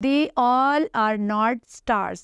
They all are not stars.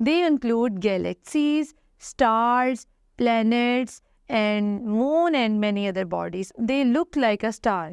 They include galaxies, stars, planets and moon and many other bodies. They look like a star.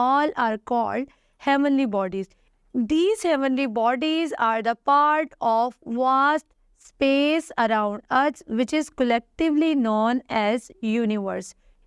all are called heavenly bodies. These heavenly bodies are the part of vast space around us which is collectively known as universe.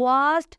vast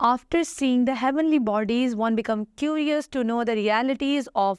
After seeing the heavenly bodies, one become curious to know the realities of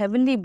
heavenly